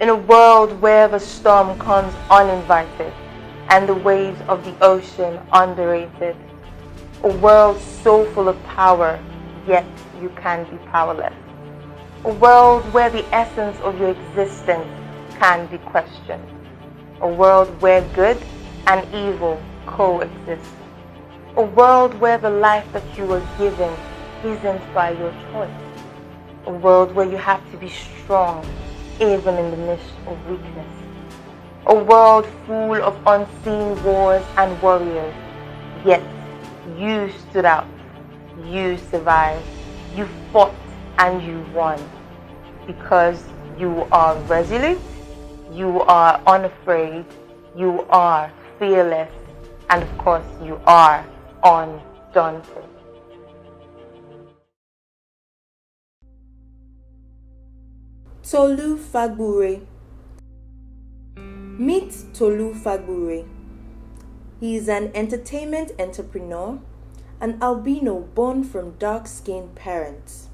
In a world where the storm comes uninvited and the waves of the ocean underrated. A world so full of power, yet you can be powerless. A world where the essence of your existence can be questioned. A world where good and evil coexist. A world where the life that you were given isn't by your choice. A world where you have to be strong even in the midst of weakness. A world full of unseen wars and warriors, yet you stood out, you survived, you fought and you won. Because you are resolute, you are unafraid, you are fearless, and of course you are undaunted. Tolu Fagbure. Meet Tolu Fagbure. He is an entertainment entrepreneur, an albino born from dark-skinned parents.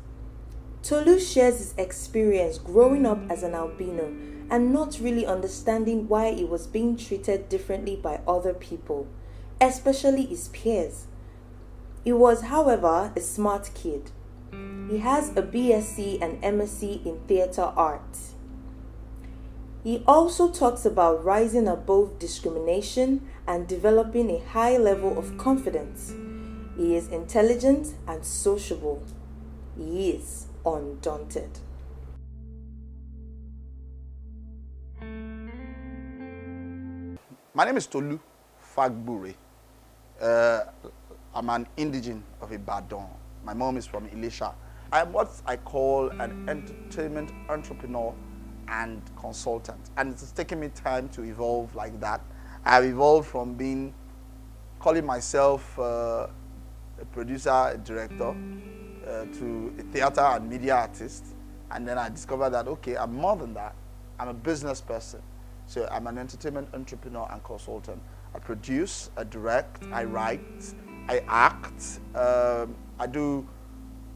Tolu shares his experience growing up as an albino and not really understanding why he was being treated differently by other people, especially his peers. He was, however, a smart kid. He has a BSc and MSc in theatre arts. He also talks about rising above discrimination and developing a high level of confidence. He is intelligent and sociable. He is undaunted. My name is Tolu Fagbure. I'm an indigene of Ibadan. My mom is from Ilesha. I am what I call an entertainment entrepreneur and consultant. And it's taken me time to evolve like that. I've evolved from calling myself a producer, a director, to a theater and media artist. And then I discovered that, okay, I'm more than that. I'm a business person. So I'm an entertainment entrepreneur and consultant. I produce, I direct, I write, I act, I do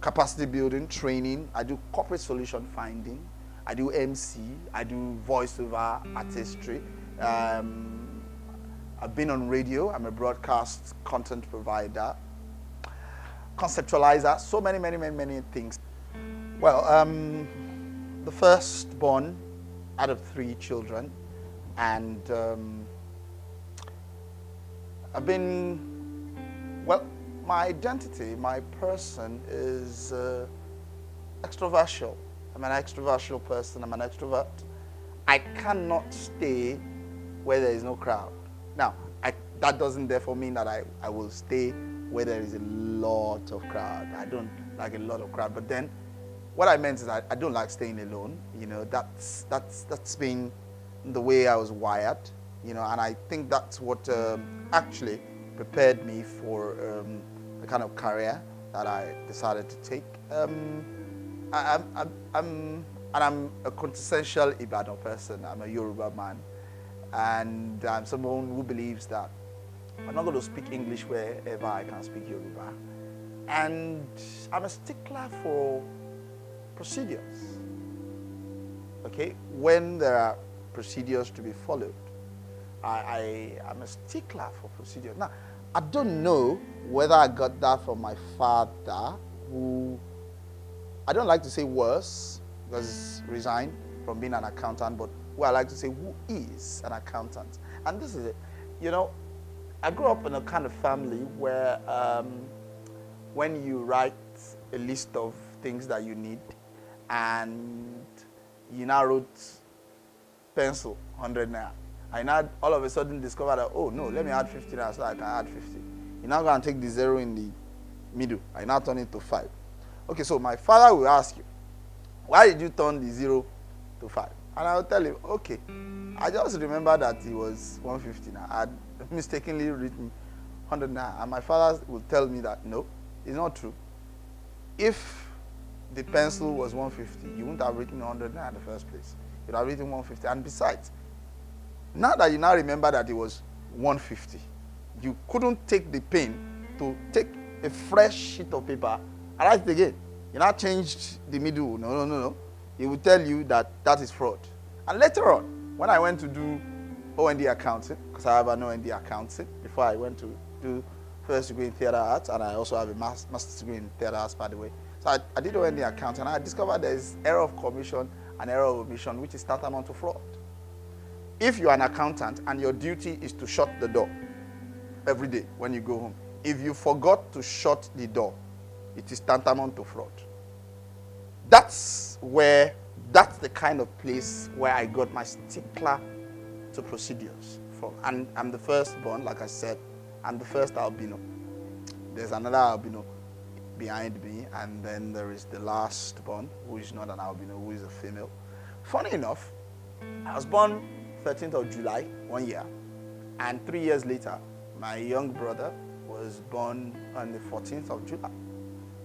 capacity building, training, I do corporate solution finding, I do MC, I do voiceover artistry. I've been on radio, I'm a broadcast content provider, conceptualizer, so many things. Well, the firstborn out of 3 children, and I've been, well, my identity, my person is extrovertial. I'm an extrovertial person, I'm an extrovert. I cannot stay where there is no crowd. Now, that doesn't therefore mean that I will stay where there is a lot of crowd. I don't like a lot of crowd, but then what I meant is that I don't like staying alone. You know, that's been the way I was wired, you know, and I think that's what actually prepared me for the kind of career that I decided to take. I'm a quintessential Ibadan person. I'm a Yoruba man, and I'm someone who believes that I'm not going to speak English wherever I can speak Yoruba, and I'm a stickler for procedures. Okay, when there are procedures to be followed, I am a stickler for procedures. Now, I don't know whether I got that from my father, who, I don't like to say worse, because he resigned from being an accountant, but who I like to say who is an accountant. And this is it. You know, I grew up in a kind of family where when you write a list of things that you need, and you now wrote pencil, 100 naira. I now all of a sudden discover that, oh no, let me add 50 naira so I can add 50. You now go and take the 0 in the middle. I now turn it to 5. Okay, so my father will ask you, why did you turn the 0 to 5? And I will tell him, okay, I just remember that it was 150 now. I had mistakenly written 100 naira. And my father will tell me that, no, it's not true. If the pencil was 150, you wouldn't have written 100 naira in the first place. You'd have written 150. And besides, now that you now remember that it was 150, you couldn't take the pain to take a fresh sheet of paper and write it again. You now changed the middle. No. It will tell you that that is fraud. And later on, when I went to do OND accounting, because I have an OND accounting, before I went to do first degree in theater arts, and I also have a master's degree in theater arts, by the way. So I did OND accounting, and I discovered there is error of commission and error of omission, which is tantamount to fraud. If you're an accountant and your duty is to shut the door every day when you go home, if you forgot to shut the door, it is tantamount to fraud. That's the kind of place where I got my stickler to procedures from. And I'm the firstborn, like I said. I'm the first albino. There's another albino behind me, and then there is the last born, who is not an albino, who is a female. Funny enough, I was born 13th of July, 1 year, and 3 years later, my young brother was born on the 14th of July.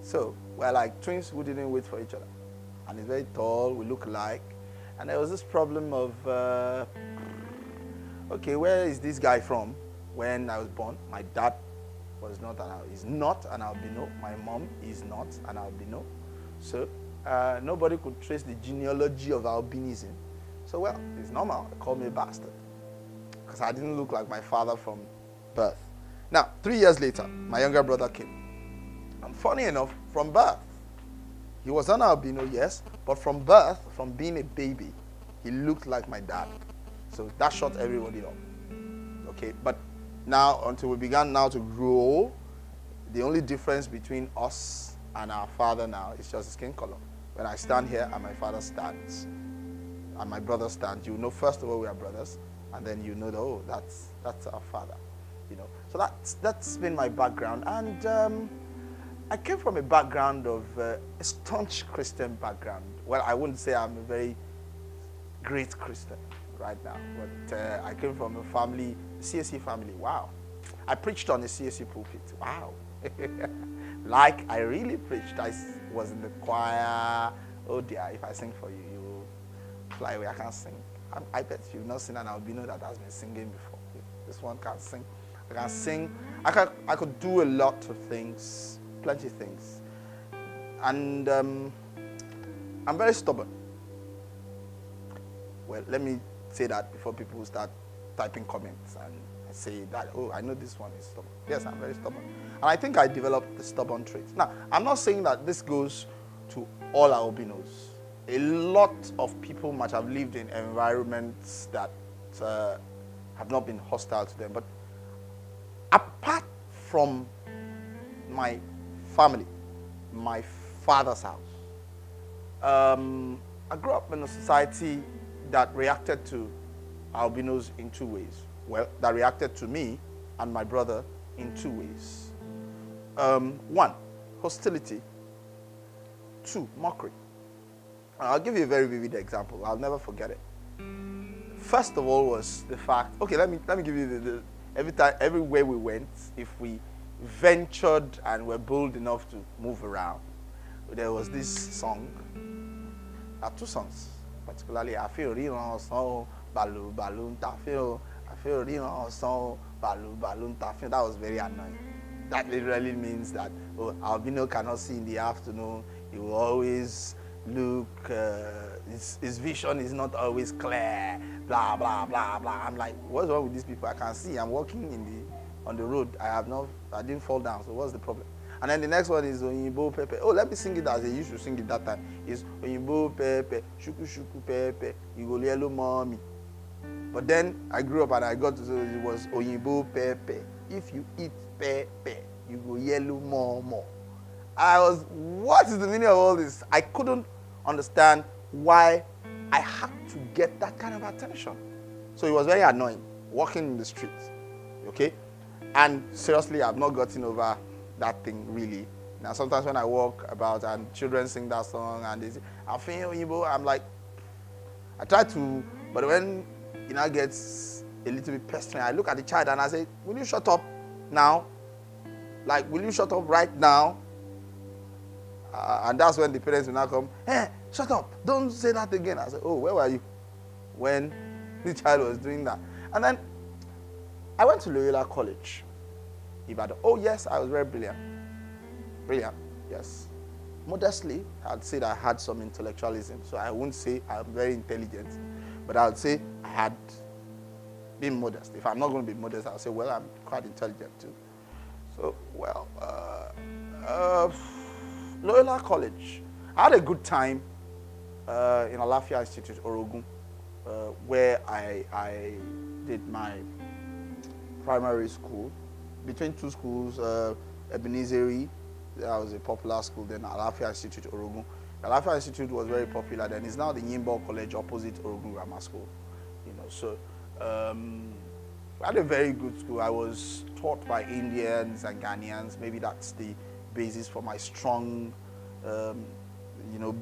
So we're like twins who didn't wait for each other. And he's very tall, we look alike. And there was this problem of, okay, where is this guy from? When I was born, my dad is not an albino. My mom is not an albino. So nobody could trace the genealogy of albinism. So, well, it's normal. They call me a bastard, because I didn't look like my father from birth. Now, 3 years later, my younger brother came. And funny enough, from birth, he was an albino, yes, but from birth, from being a baby, he looked like my dad. So that shut everybody up. Okay, but now, until we began now to grow, the only difference between us and our father now is just skin color. When I stand here and my father stands, and my brother stands, you know, first of all, we are brothers, and then you know, oh, that's our father, you know. So that's been my background, and I came from a background of a staunch Christian background. Well, I wouldn't say I'm a very great Christian right now, but I came from a family, CSE family. Wow. I preached on the CSE pulpit. Wow. Like I really preached. I was in the choir. Oh dear, if I sing for you, you will fly away. I can't sing. I bet you've not seen an albino that has been singing before. This one can't sing. I can sing. I could do a lot of things, plenty of things. And I'm very stubborn. Well, let me say that before people start typing comments and say that, oh, I know this one is stubborn. Yes, I'm very stubborn. And I think I developed the stubborn traits. Now, I'm not saying that this goes to all albinos. A lot of people might have lived in environments that have not been hostile to them. But apart from my family, my father's house, I grew up in a society that reacted to albinos in two ways. Well, that reacted to me and my brother in two ways. One, hostility. Two, mockery. I'll give you a very vivid example. I'll never forget it. First of all was the fact, okay, let me give you everywhere we went, if we ventured and were bold enough to move around, there was this song. There are two songs, particularly, I feel real song, balu balloon tafio. I feel real song, balu balloon tafio. That was very annoying. That literally means that albino cannot see in the afternoon. He will always look, his vision is not always clear, blah, blah, blah, blah. I'm like, what's wrong with these people? I can see. I'm walking on the road. I didn't fall down. So what's the problem? And then the next one is Oyinbo Pepe. Oh, let me sing it as they used to sing it that time. It's Oyinbo Pepe, Shuku Shuku Pepe, you go yellow mommy. But then I grew up and I got to say it was Oyinbo Pepe. If you eat pepe, you go yellow more. What is the meaning of all this? I couldn't understand why I had to get that kind of attention. So it was very annoying, walking in the streets, okay? And seriously, I've not gotten over that thing, really. Now, sometimes when I walk about and children sing that song and they say, I feel Oyinbo, I'm like, I try to, but when it now gets a little bit pestering, I look at the child and I say, will you shut up now? Like, will you shut up right now? And that's when the parents will now come, hey, shut up, don't say that again. I said, oh, where were you when the child was doing that? And then I went to Loyola College, Ibadan. Oh, yes, I was very brilliant. Brilliant, yes. Modestly, I'd say that I had some intellectualism, so I wouldn't say I'm very intelligent. But I would say I had been modest. If I'm not going to be modest, I'll say, well, I'm quite intelligent too. So, well, Loyola College. I had a good time in Alafia Institute, Orogun, where I did my primary school. Between two schools, Albinism, that was a popular school, then Alafia Institute, Orogun. Alafia Institute was very popular then. It's now the Yimbo College opposite Orogun Grammar School. So I had a very good school. I was taught by Indians and Ghanaians. Maybe that's the basis for my strong,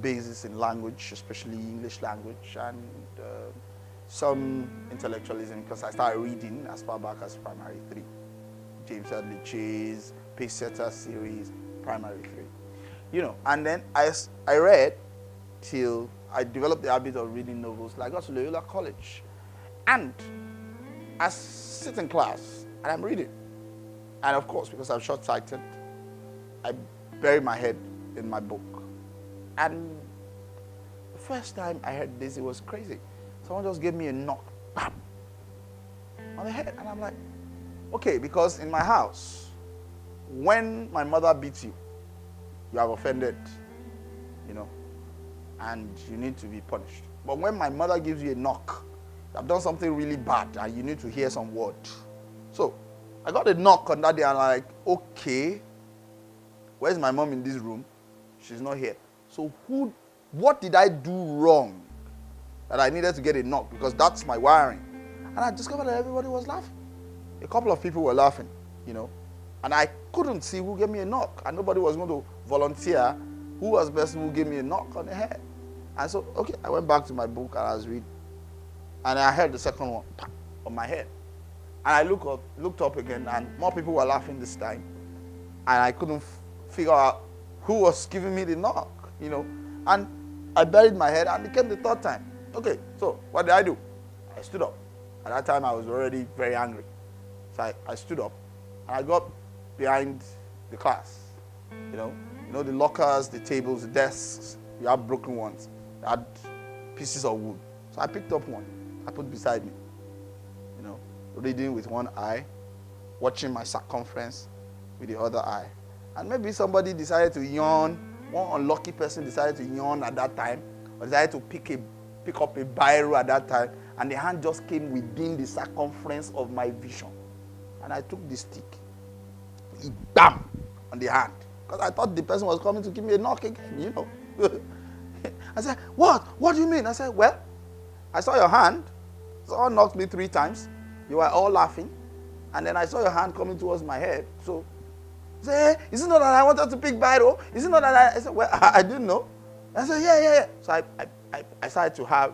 basis in language, especially English language, and some intellectualism, because I started reading as far back as primary 3. James Hadley Chase, Pacesetter series, primary 3. And then I read till I developed the habit of reading novels. I got to Loyola College. And I sit in class and I'm reading. And of course, because I'm short-sighted, I bury my head in my book. And the first time I heard this, it was crazy. Someone just gave me a knock, bam, on the head. And I'm like, okay, because in my house, when my mother beats you, you have offended, and you need to be punished. But when my mother gives you a knock, you have done something really bad and you need to hear some word. So I got a knock on that day and I'm like, okay, where's my mom in this room? She's not here. So what did I do wrong that I needed to get a knock? Because that's my wiring. And I discovered that everybody was laughing. A couple of people were laughing, and I couldn't see who gave me a knock, and nobody was going to volunteer who was the person who gave me a knock on the head. And so, okay, I went back to my book and I was reading, and I heard the second one on my head. And I looked up again, and more people were laughing this time, and I couldn't figure out who was giving me the knock, and I buried my head, and it came the third time. Okay, so what did I do? I stood up. At that time, I was already very angry. So I stood up and I got behind the class. The lockers, the tables, the desks, you have broken ones. You had pieces of wood. So I picked up one. I put beside me. Reading with one eye, watching my circumference with the other eye. And maybe somebody decided to yawn. One unlucky person decided to yawn at that time, or decided to pick up a biro at that time, and the hand just came within the circumference of my vision. And I took the stick, bam, on the hand. Because I thought the person was coming to give me a knock again, I said, what? What do you mean? I said, well, I saw your hand. Someone knocked me 3 times. You were all laughing. And then I saw your hand coming towards my head. So, I said, hey, is it not that I wanted to pick biro? Is it not that I said, well, I didn't know. I said, yeah. So I started to have,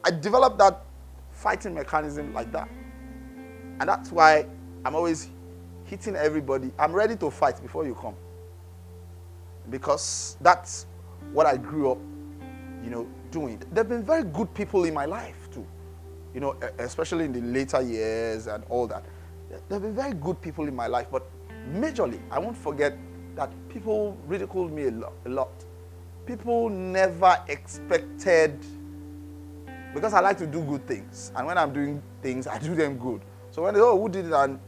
I developed that fighting mechanism like that. And that's why I'm always hitting everybody. I'm ready to fight before you come. Because that's what I grew up, doing. There have been very good people in my life too. Especially in the later years and all that. There have been very good people in my life. But majorly, I won't forget that people ridiculed me a lot. People never expected, because I like to do good things. And when I'm doing things, I do them good. So when they, who did it? And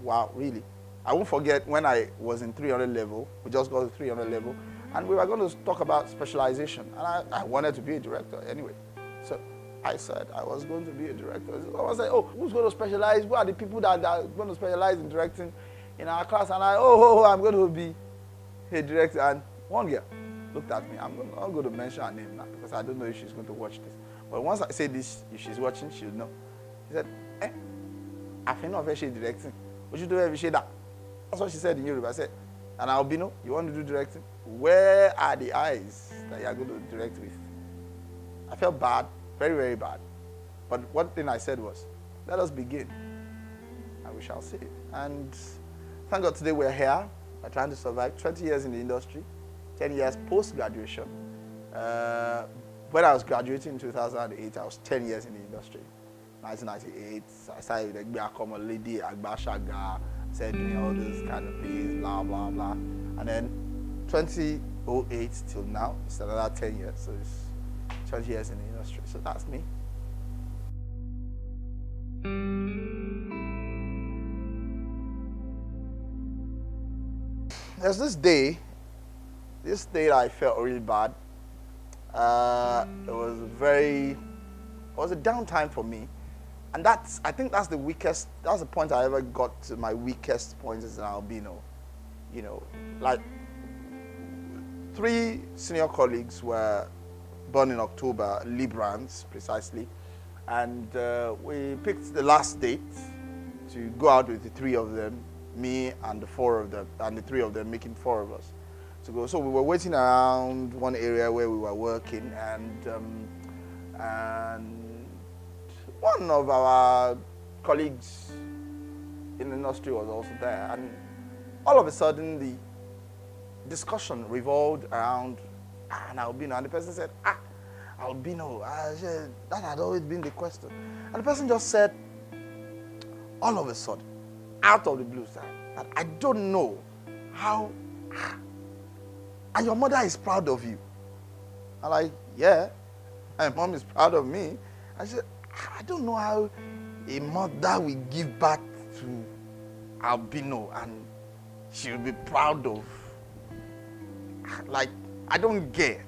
wow, really? I won't forget when I was in 300 level. We just got to 300 level. And we were going to talk about specialization. And I wanted to be a director anyway. So I said I was going to be a director. I was like, oh, who's going to specialize? Who are the people that are going to specialize in directing in our class? And I'm going to be a director. And one girl looked at me. I'm going to mention her name now because I don't know if she's going to watch this. But once I say this, if she's watching, she'll know. She said, I think not very directing. What you do every shade that? That's what she said in Europe. I said, and Albino, you want to do directing? Where are the eyes that you're going to direct with? I felt bad, very, very bad. But one thing I said was, let us begin, and we shall see. And thank God today we're here. We're trying to survive 20 years in the industry, 10 years post-graduation. When I was graduating in 2008, I was 10 years in the industry. 1998, I started with Become a Lady, Agbashaga, said doing all those kind of things, blah, blah, blah. And then 2008 till now, it's another 10 years. So it's 20 years in the industry. So that's me. There's this day that I felt really bad. It was a downtime for me. And I think that's the point I ever got to my weakest point as an albino. You know, like 3 senior colleagues were born in October, Librans precisely. And we picked the last date to go out with the 3 of them, me and the 4 of them, and the 3 of them, making 4 of us to go. So we were waiting around one area where we were working, and one of our colleagues in the industry was also there. And all of a sudden, the discussion revolved around an albino, and the person said, albino, that had always been the question. And the person just said, all of a sudden, out of the blue side, that I don't know how, and your mother is proud of you. I'm like, yeah, my mom is proud of me. I said, I don't know how a mother will give birth to albino and she'll be proud of. Like, I don't get.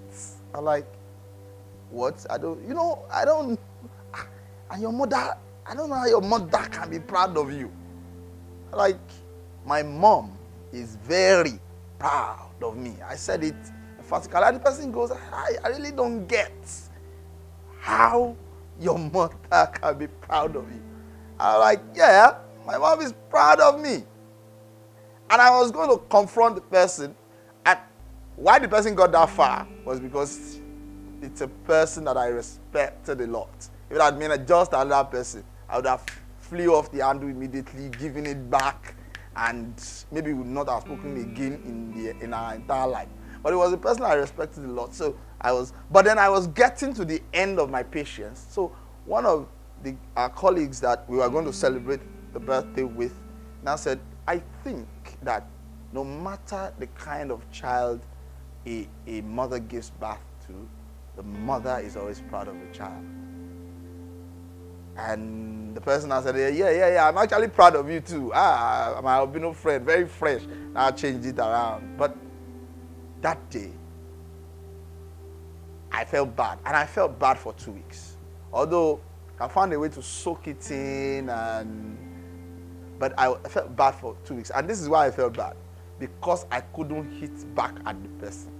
I'm like, what? I don't. And your mother, I don't know how your mother can be proud of you. Like, my mom is very proud of me. I said it emphatically. And the person goes, I really don't get how your mother can be proud of you. I'm like, yeah, my mom is proud of me. And I was going to confront the person. And why the person got that far was because it's a person that I respected a lot. If it had been just another person, I would have flew off the handle immediately, given it back, and maybe would not have spoken again in our entire life. But it was a person I respected a lot. So but then I was getting to the end of my patience. So one of our colleagues that we were going to celebrate the birthday with now said, I think that no matter the kind of child a mother gives birth to, the mother is always proud of the child. And the person now said, yeah, I'm actually proud of you too. My albino friend, very fresh. Now I changed it around. But that day, I felt bad. And I felt bad for 2 weeks. Although I found a way to soak it in, but I felt bad for 2 weeks. And this is why I felt bad. Because I couldn't hit back at the person.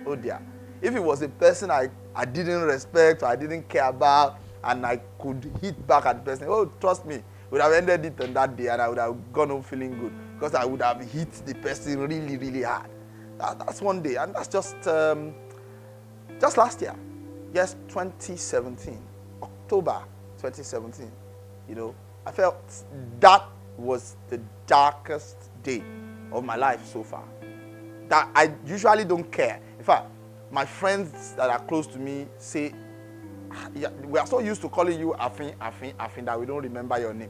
Oh dear. If it was a person I didn't respect or I didn't care about, and I could hit back at the person, oh, trust me, would have ended it on that day, and I would have gone home feeling good because I would have hit the person really, really hard. That's one day, and that's just last year. Yes, 2017, October 2017. I felt that was the darkest day of my life so far. That I usually don't care. In fact, my friends that are close to me say, we are so used to calling you Afin, that we don't remember your name.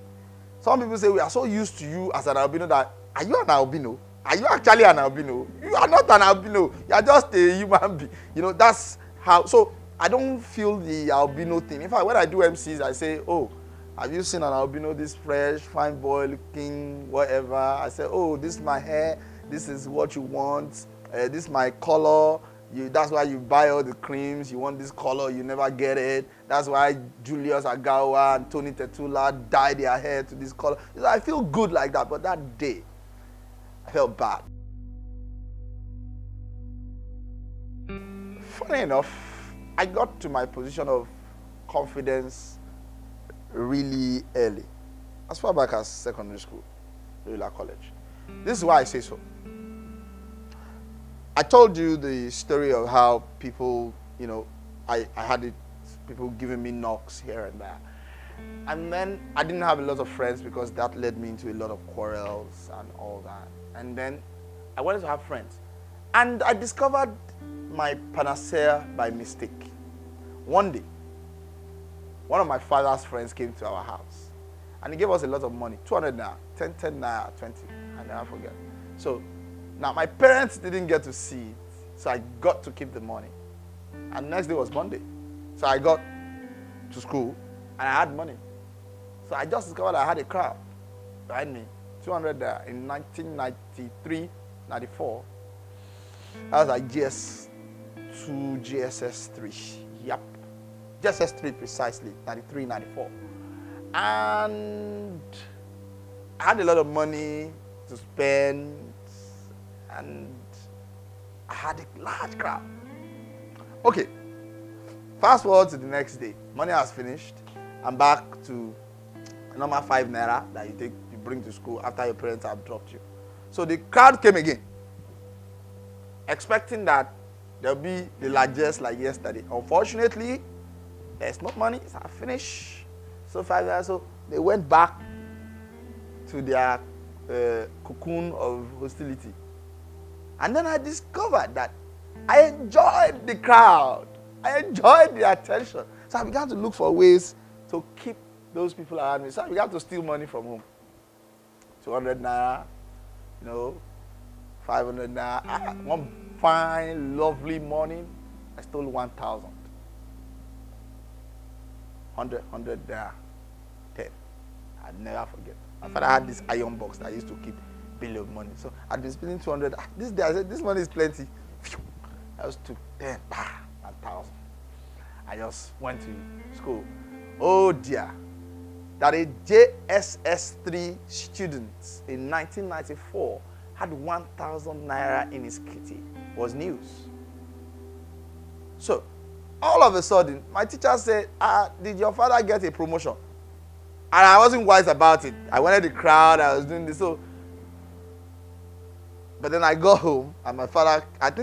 Some people say we are so used to you as an albino that, are you an albino? Are you actually an albino? You are not an albino. You are just a human being. That's how. So I don't feel the albino thing. In fact, when I do MCs, I say, oh, have you seen an albino this fresh, fine boy looking, whatever? I say, oh, this is my hair. This is what you want. This is my color. That's why you buy all the creams. You want this color, you never get it. That's why Julius Agawa and Tony Tetula dye their hair to this color. I feel good like that, but that day, I felt bad. Funny enough, I got to my position of confidence really early, as far back as secondary school, regular college. This is why I say so. I told you the story of how people, I had people giving me knocks here and there. And then I didn't have a lot of friends because that led me into a lot of quarrels and all that. And then I wanted to have friends. And I discovered my panacea by mistake. One day, one of my father's friends came to our house. And he gave us a lot of money, 200 naira, 10 naira, 20. I never forget. So, now, my parents didn't get to see it, so I got to keep the money. And next day was Monday. So I got to school and I had money. So I just discovered I had a crowd behind me, 200 there in 1993, 94. That was like GS2, GSS3. Yep. GSS3 precisely, 93, 94. And I had a lot of money to spend and I had a large crowd. Okay. Fast forward to the next day. Money has finished. I'm back to normal 5 naira that you bring to school after your parents have dropped you. So the crowd came again, expecting that there'll be the largest like yesterday. Unfortunately, there's no money. So I finished. So 5 naira. So they went back to their cocoon of hostility. And then I discovered that I enjoyed the crowd. I enjoyed the attention. So I began to look for ways to keep those people around me. So I began to steal money from home. 200 naira, 500 naira. One fine, lovely morning, I stole 1,000. 100 naira, 10. I'd never forget. My father had this iron box that I used to keep bill of money. So I'd been spending 200. This day I said, this money is plenty. I just took 10, 1,000. I just went to school. Oh dear. That a JSS3 student in 1994 had 1,000 naira in his kitty was news. So, all of a sudden, my teacher said, did your father get a promotion? And I wasn't wise about it. I wanted the crowd, I was doing this. So, but then I got home, and my father had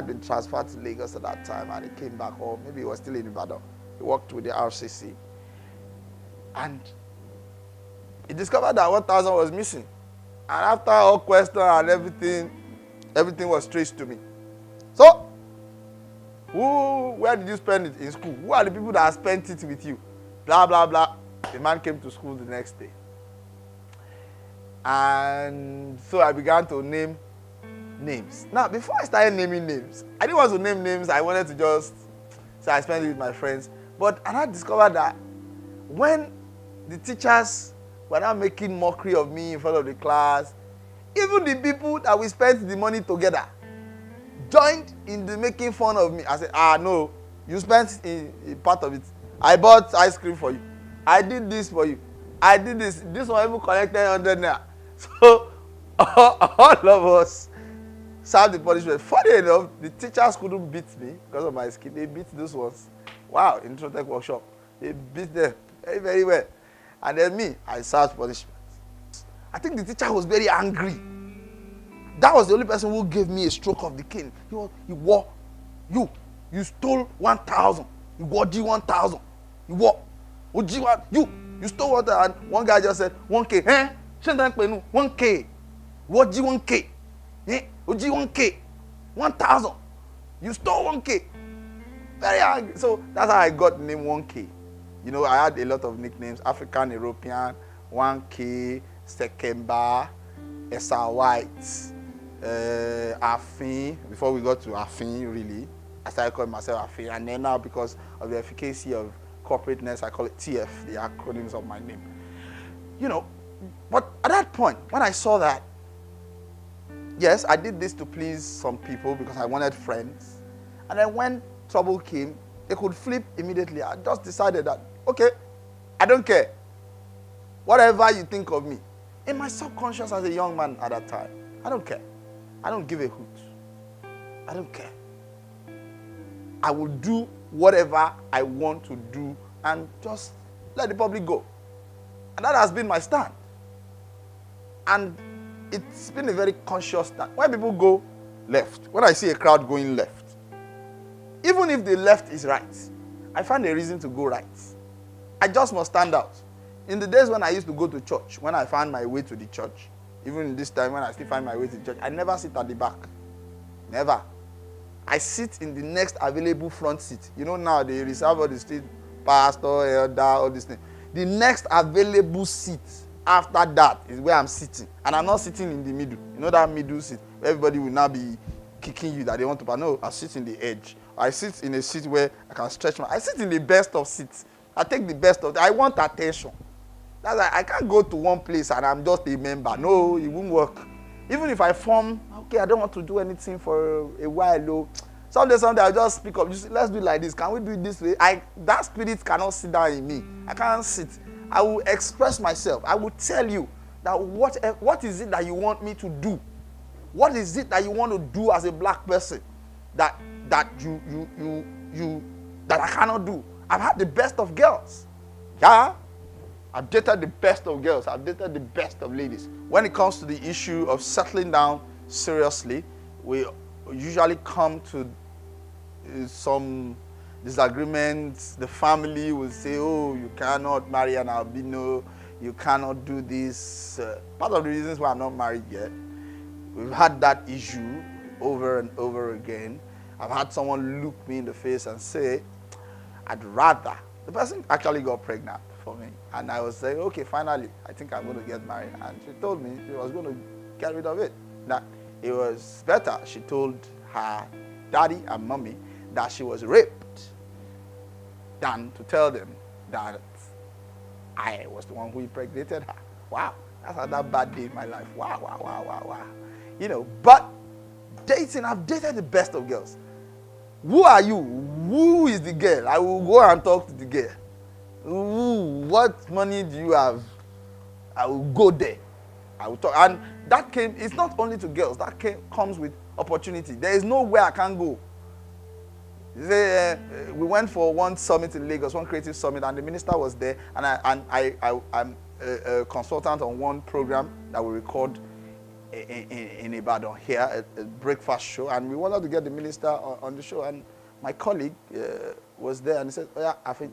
been transferred to Lagos at that time, and he came back home. Maybe he was still in Ibadan. He worked with the RCC. And he discovered that 1,000 was missing. And after all questions and everything was traced to me. So, where did you spend it in school? Who are the people that spent it with you? Blah, blah, blah. The man came to school the next day. And so I began to name names. Now, before I started naming names, I didn't want to name names. I wanted to just say I spent it with my friends. But I discovered that when the teachers were now making mockery of me in front of the class, even the people that we spent the money together joined in the making fun of me. I said, no, you spent a part of it. I bought ice cream for you. I did this for you. I did this. This one even collected 100 naira. So, all of us served the punishment. Funny enough, the teachers couldn't beat me because of my skin. They beat those ones. Wow, in Trotec workshop. They beat them very, very well. And then me, I served punishment. I think the teacher was very angry. That was the only person who gave me a stroke of the cane. You stole 1,000. You got 1,000. You stole 1,000. And one guy just said, 1K. 1K. What do 1K? 1K. 1,000. You stole 1K. Very angry. So that's how I got the name 1K. I had a lot of nicknames. African, European, 1K, Sekemba, Esa White, Afin. Before we got to Afin, really, I started calling myself Afin. And then now, because of the efficacy of corporateness, I call it TF, the acronyms of my name. But at that point, when I saw that, yes, I did this to please some people because I wanted friends. And then when trouble came, they could flip immediately. I just decided that, okay, I don't care. Whatever you think of me. In my subconscious as a young man at that time, I don't care. I don't give a hoot. I don't care. I will do whatever I want to do and just let the public go. And that has been my stand. And it's been a very conscious stand. When people go left, when I see a crowd going left, even if the left is right, I find a reason to go right. I just must stand out. In the days when I used to go to church, when I found my way to the church, even in this time when I still find my way to the church, I never sit at the back. Never. I sit in the next available front seat. Now they reserve all the street pastor, elder, all these things. The next available seat after that is where I'm sitting. And I'm not sitting in the middle. That middle seat where everybody will now be kicking you that they want to. But no, I sit in the edge I sit in a seat where I can stretch I sit in the best of seats. I take the best of. I want attention. That's why I can't go to one place and I'm just a member. No, it won't work. Even if I form, okay, I don't want to do anything for a while. Though. Someday I'll just speak up. Let's do it like this. Can we do it this way? That spirit cannot sit down in me. I can't sit. I will express myself. I will tell you that what is it that you want me to do? What is it that you want to do as a black person that I cannot do? I've had the best of girls. Yeah. I've dated the best of girls. I've dated the best of ladies. When it comes to the issue of settling down seriously, we usually come to some disagreements. The family will say, oh, you cannot marry an albino. You cannot do this. Part of the reasons why I'm not married yet. We've had that issue over and over again. I've had someone look me in the face and say, I'd rather. The person actually got pregnant for me. And I was saying, okay, finally, I think I'm going to get married. And she told me she was going to get rid of it. That it was better. She told her daddy and mommy that she was raped than to tell them that I was the one who impregnated her. Wow. That's another bad day in my life. Wow, wow, wow, wow, wow. You know, but dating, I've dated the best of girls. Who are you? Who is the girl? I will go and talk to the girl. Ooh, what money do you have? I will go there. I will talk. And that came, it's not only to girls, that comes with opportunity. There is nowhere I can't go. We went for one summit in Lagos, one creative summit, and the minister was there. And I'm a consultant on one program that we record in Ibadan here, a breakfast show. And we wanted to get the minister on the show. And my colleague was there, and he said, oh yeah, I think.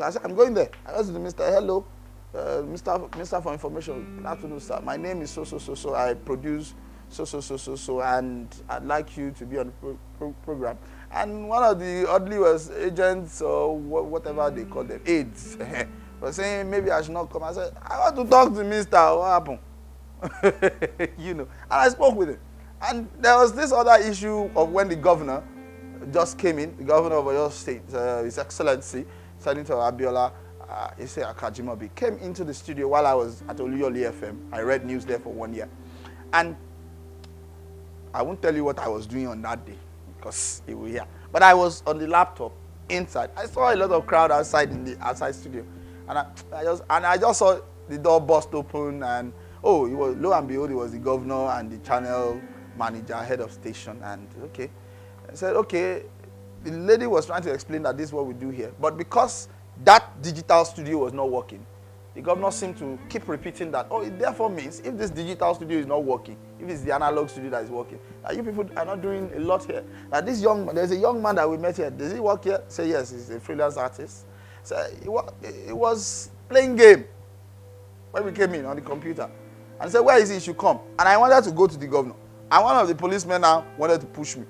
I said, I'm going there. I asked the minister, hello, Minister for Information. Good afternoon, sir. My name is so. I produce so, and I'd like you to be on the program. And one of the oddly was agents or whatever they call them, aides, was saying maybe I should not come. I said, I want to talk to the minister. What happened? You know. And I spoke with him. And there was this other issue of when the governor just came in, the governor of Oyo State, His Excellency, Senator Abiola Ise Akajimabi, came into the studio while I was at Oluyole FM. I read news there for 1 year. And I won't tell you what I was doing on that day because he will hear. But I was on the laptop inside. I saw a lot of crowd outside in the outside studio. And I just saw the door burst open and oh, it was, lo and behold, it was the governor and the channel manager, head of station. And okay. I said, okay. The lady was trying to explain that this is what we do here. But because that digital studio was not working, the governor seemed to keep repeating that, oh, it therefore means if this digital studio is not working, if it's the analog studio that is working, that you people are not doing a lot here. That there's a young man that we met here. Does he work here? Say yes, he's a freelance artist. So he was playing game when we came in on the computer. And he said, where is he? He should come. And I wanted to go to the governor. And one of the policemen now wanted to push me.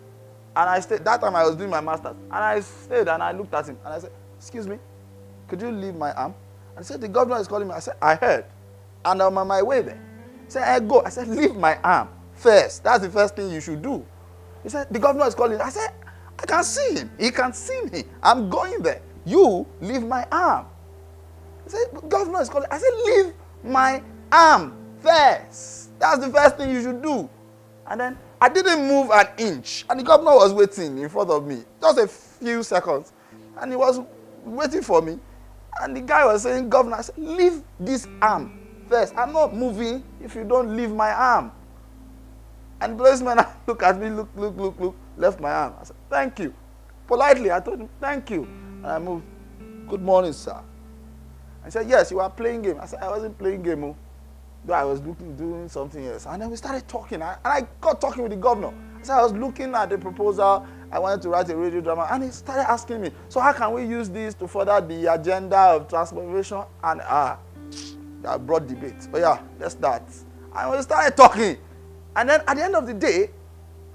And I stayed. That time I was doing my master's. And I stayed and I looked at him. And I said, excuse me, could you leave my arm? And he said, the governor is calling me. I said, I heard. And I'm on my way there. He said, I go. I said, leave my arm first. That's the first thing you should do. He said, the governor is calling. I said, I can see him. He can see me. I'm going there. You leave my arm. He said, the governor is calling. I said, leave my arm first. That's the first thing you should do. And then I didn't move an inch. And the governor was waiting in front of me. Just a few seconds. And he was waiting for me. And the guy was saying, governor, I said, leave this arm first. I'm not moving if you don't leave my arm. And the policeman looked at me, look, left my arm. I said, thank you. Politely, I told him, thank you. And I moved, good morning, sir. I said, yes, you are playing game. I said, I wasn't playing game. Oh. Though I was doing something else. And then we started talking. And I got talking with the governor. I said, I was looking at the proposal. I wanted to write a radio drama. And he started asking me, so how can we use this to further the agenda of transformation? And that brought debate. Oh yeah, let's start. And we started talking. And then at the end of the day,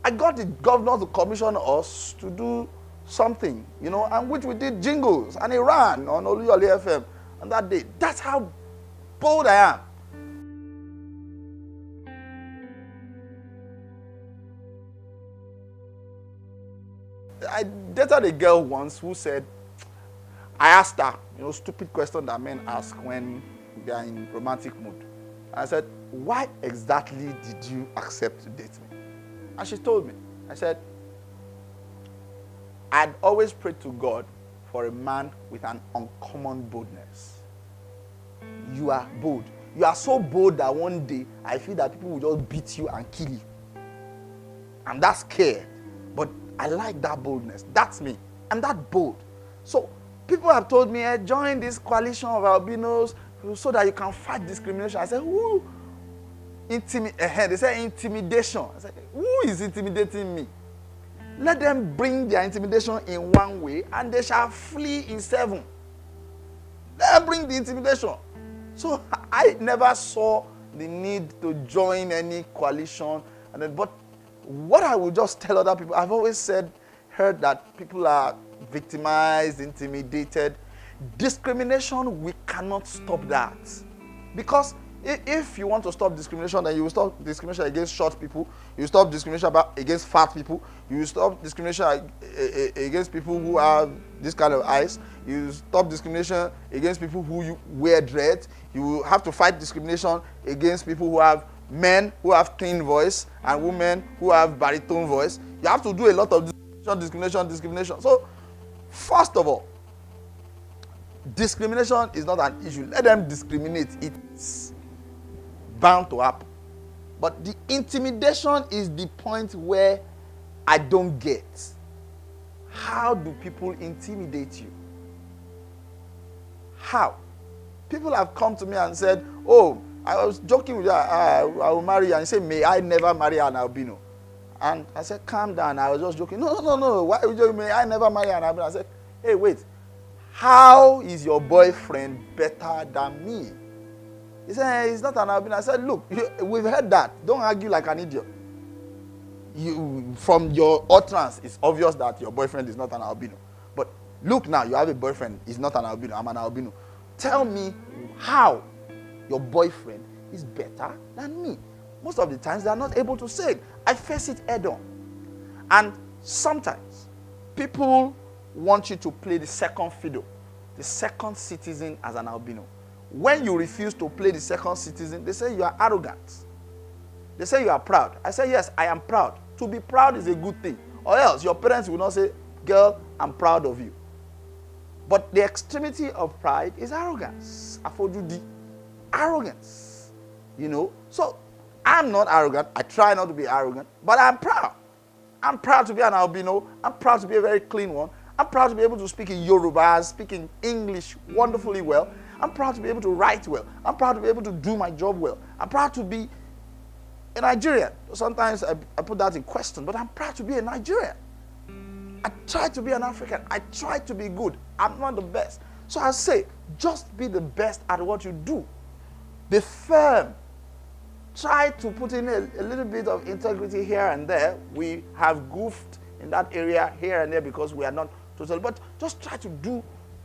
I got the governor to commission us to do something, you know, and which we did jingles. And he ran on Oluyole FM on that day. That's how bold I am. I dated a girl once who said, I asked her, stupid question that men ask when they are in romantic mood. I said, why exactly did you accept to date me? And she told me. I said, I'd always prayed to God for a man with an uncommon boldness. You are bold. You are so bold that one day I feel that people will just beat you and kill you. I'm that scared. But I like that boldness. That's me. I'm that bold. So people have told me, join this coalition of albinos so that you can fight discrimination. I said, who? They say intimidation. I said, who is intimidating me? Let them bring their intimidation in one way and they shall flee in 7. Let them bring the intimidation. So I never saw the need to join any coalition. But what I will just tell other people, I've always heard that people are victimized, intimidated. Discrimination, we cannot stop that. Because if you want to stop discrimination, then you will stop discrimination against short people. You will stop discrimination against fat people. You will stop discrimination against people who have this kind of eyes. You will stop discrimination against people who wear dreads. You will have to fight discrimination against people who have men who have thin voice and women who have baritone voice. You have to do a lot of discrimination. So, first of all, discrimination is not an issue. Let them discriminate. It's bound to happen. But the intimidation is the point where I don't get. How do people intimidate you? How? People have come to me and said, oh, I was joking with you, I will marry you. And he said, may I never marry an albino? And I said, calm down. I was just joking. No. Why would you may I never marry an albino? I said, hey, wait. How is your boyfriend better than me? He said, he's not an albino. I said, look, we've heard that. Don't argue like an idiot. From your utterance, it's obvious that your boyfriend is not an albino. But look now, you have a boyfriend. He's not an albino. I'm an albino. Tell me how your boyfriend is better than me. Most of the times, they are not able to say it. I face it head on. And sometimes, people want you to play the second fiddle, the second citizen as an albino. When you refuse to play the second citizen, they say you are arrogant. They say you are proud. I say, yes, I am proud. To be proud is a good thing. Or else your parents will not say, girl, I'm proud of you. But the extremity of pride is arrogance. Afojudi. Arrogance. So I'm not arrogant. I try not to be arrogant. But I'm proud. I'm proud to be an albino. I'm proud to be a very clean one. I'm proud to be able to speak in Yoruba, speak in English wonderfully well. I'm proud to be able to write well. I'm proud to be able to do my job well. I'm proud to be a Nigerian. Sometimes I put that in question, but I'm proud to be a Nigerian. I try to be an African. I try to be good. I'm not the best. So I say, just be the best at what you do. Be firm. Try to put in a little bit of integrity here and there. We have goofed in that area here and there because we are not total. But just try to do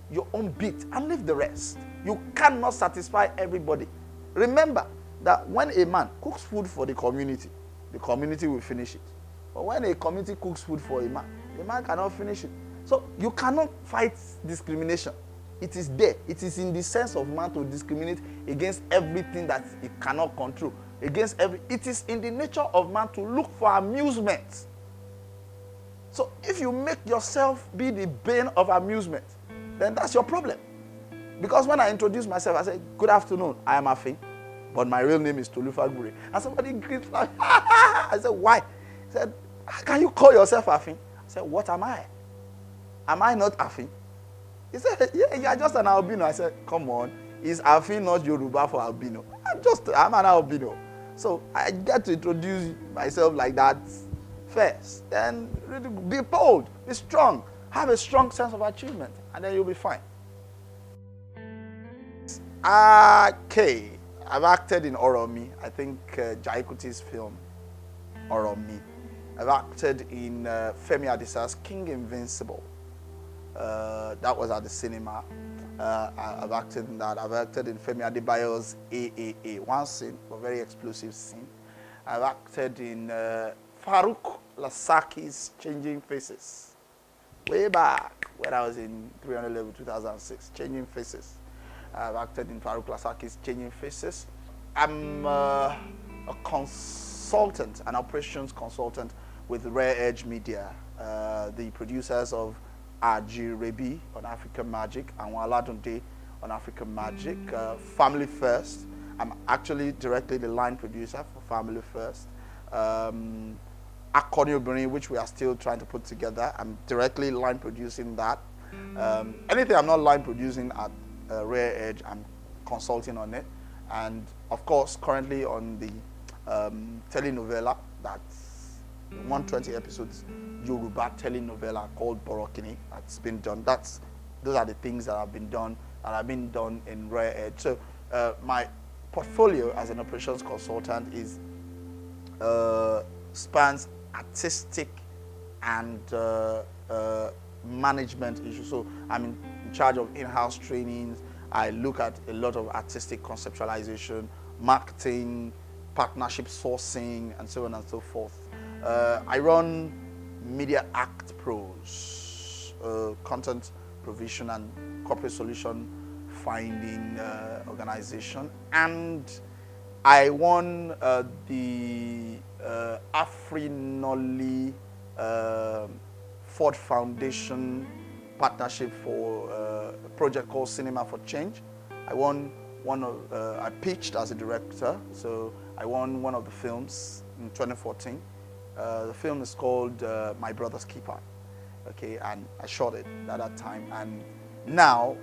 your own bit and leave the rest. You cannot satisfy everybody. Remember that when a man cooks food for the community will finish it. But when a community cooks food for a man, the man cannot finish it. So you cannot fight discrimination. It is there. It is in the sense of man to discriminate against everything that he cannot control. It is in the nature of man to look for amusement. So if you make yourself be the bane of amusement, then that's your problem. Because when I introduce myself, I say, good afternoon, I am Afin, but my real name is Tolu Fagbure. And somebody greets me. I said, why? He said, can you call yourself Afin? I said, what am I? Am I not Afin? He said, yeah, you are just an albino. I said, come on, is Afin not Yoruba for albino? I'm an albino. So I get to introduce myself like that first. Then really be bold, be strong, have a strong sense of achievement, and then you'll be fine. Okay, I've acted in Oromi. I think Jai Kuti's film, Oromi. I've acted in Femi Adisa's King Invincible. That was at the cinema. I've acted in that. I've acted in Femi Adebayo's AAA. One scene, a very explosive scene. I've acted in Farouk Lasaki's Changing Faces. way back when I was in 300 level 2006, Changing Faces. I've acted in Farouk Lasaki's Changing Faces. I'm a consultant, an operations consultant with Rare Edge Media, the producers of Aji Rebi on African Magic and Waladunde on African Magic, Family First. I'm actually directly the line producer for Family First. Akoni Obìnrin, which we are still trying to put together. I'm directly line producing that. Anything I'm not line producing at Rare Edge, I'm consulting on it. And of course, currently on the telenovela, that's 120 episodes, Yoruba telenovela called Borokini, that's been done. Those are the things that have been done in Rare Edge. So my portfolio as an operations consultant is spans artistic and management issues. So I'm in charge of in-house trainings. I look at a lot of artistic conceptualization, marketing, partnership sourcing, and so on and so forth. I run Media Act Pros, content provision and corporate solution finding organization, and I won the Afrinoli Ford Foundation partnership for a project called Cinema for Change. I won I pitched as a director, so I won one of the films in 2014. The film is called My Brother's Keeper, okay, and I shot it at that time. And now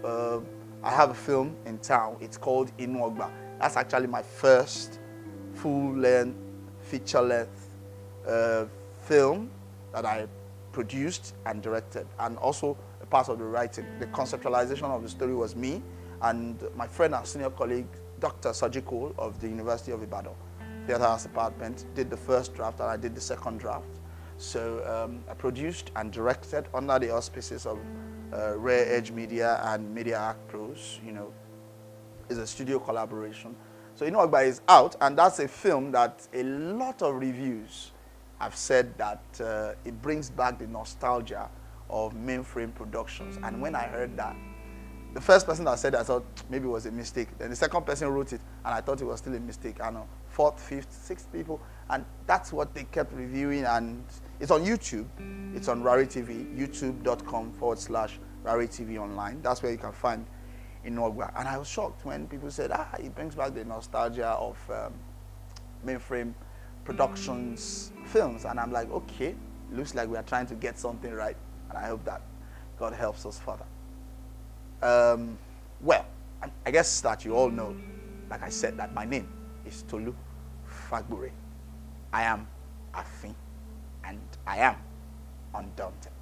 I have a film in town. It's called Inuogba. That's actually my first full-length, feature-length film that I produced and directed, and also a part of the writing. The conceptualization of the story was me and my friend and senior colleague, Dr. Sajiko of the University of Ibadan, Theatre Arts Department, did the first draft and I did the second draft. So I produced and directed under the auspices of Rare Edge Media and Media Act Pros. You know, it's a studio collaboration. So Inuogba is out, and that's a film that a lot of reviews have said that it brings back the nostalgia of mainframe productions. And when I heard that, the first person that said that, I thought maybe it was a mistake. Then the second person wrote it, and I thought it was still a mistake. I know, fourth, fifth, sixth people, and that's what they kept reviewing. And it's on YouTube. It's on Rari TV, youtube.com/Rari TV online. That's where you can find Inuogba. And I was shocked when people said, it brings back the nostalgia of mainframe productions films. And I'm like, okay, looks like we are trying to get something right. And I hope that God helps us further. Well, I guess that you all know, like I said, that my name is Tolu Fagbure. I am Afin, and I am undaunted.